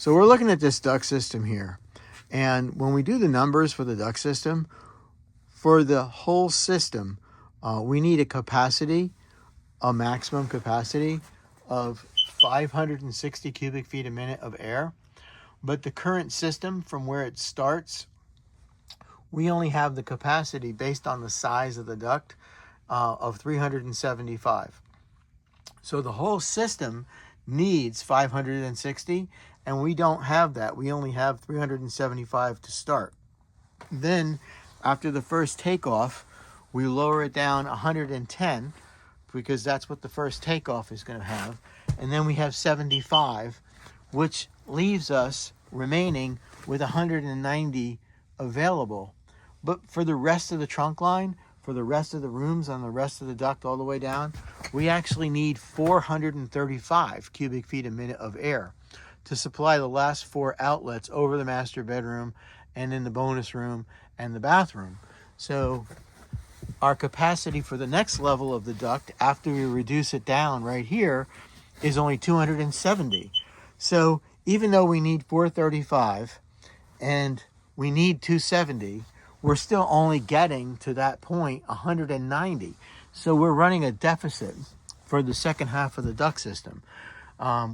So we're looking at this duct system here. And when we do the numbers for the duct system, for the whole system, we need a maximum capacity of 560 cubic feet a minute of air. But the current system, from where it starts, we only have the capacity based on the size of the duct of 375. So the whole system needs 560, and we don't have that. We only have 375 to start. Then, after the first takeoff, we lower it down 110, because that's what the first takeoff is going to have. And then we have 75, which leaves us remaining with 190 available. But for the rest of the trunk line, for the rest of the rooms on the rest of the duct all the way down, we actually need 435 cubic feet a minute of air to supply the last 4 outlets over the master bedroom and in the bonus room and the bathroom. So our capacity for the next level of the duct, after we reduce it down right here, is only 270. So even though we need 435 and we need 270, we're still only getting to that point 190. So we're running a deficit for the second half of the duct system.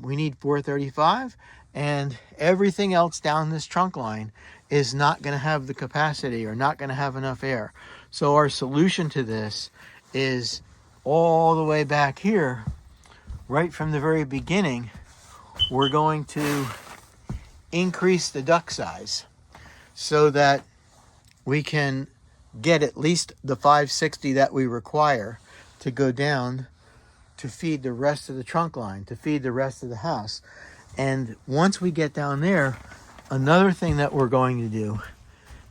We need 435, and everything else down this trunk line is not going to have the capacity or not going to have enough air. So our solution to this is all the way back here, right from the very beginning. We're going to increase the duct size so that we can get at least the 560 that we require to go down to feed the rest of the trunk line, to feed the rest of the house. And once we get down there, another thing that we're going to do,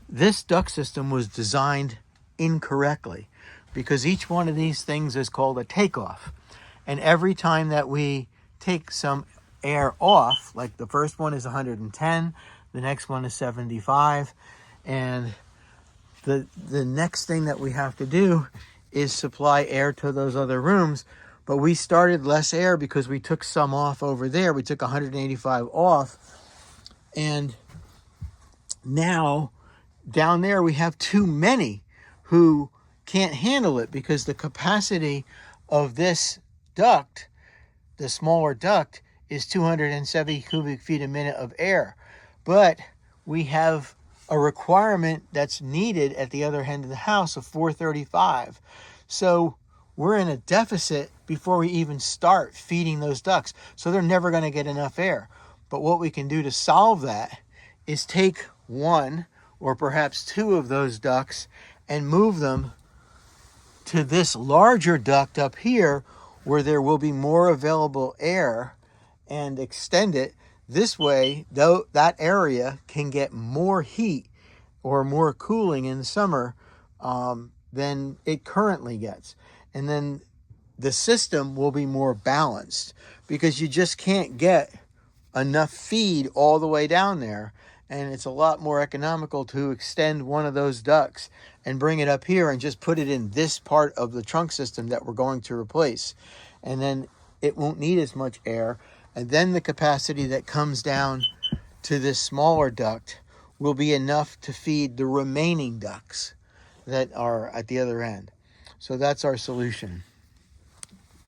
this duct system was designed incorrectly, because each one of these things is called a takeoff. And every time that we take some air off, like the first one is 110, the next one is 75, and the next thing that we have to do is supply air to those other rooms. But we started less air because we took some off over there. We took 185 off. And now down there we have too many who can't handle it, because the capacity of this duct, the smaller duct, is 270 cubic feet a minute of air. But we have a requirement that's needed at the other end of the house of 435. So we're in a deficit before we even start feeding those ducts. So they're never going to get enough air. But what we can do to solve that is take one or perhaps 2 of those ducts and move them to this larger duct up here, where there will be more available air, and extend it. This way, though, that area can get more heat or more cooling in the summer than it currently gets. And then the system will be more balanced, because you just can't get enough feed all the way down there. And it's a lot more economical to extend one of those ducts and bring it up here and just put it in this part of the trunk system that we're going to replace. And then it won't need as much air. And then the capacity that comes down to this smaller duct will be enough to feed the remaining ducts that are at the other end. So that's our solution.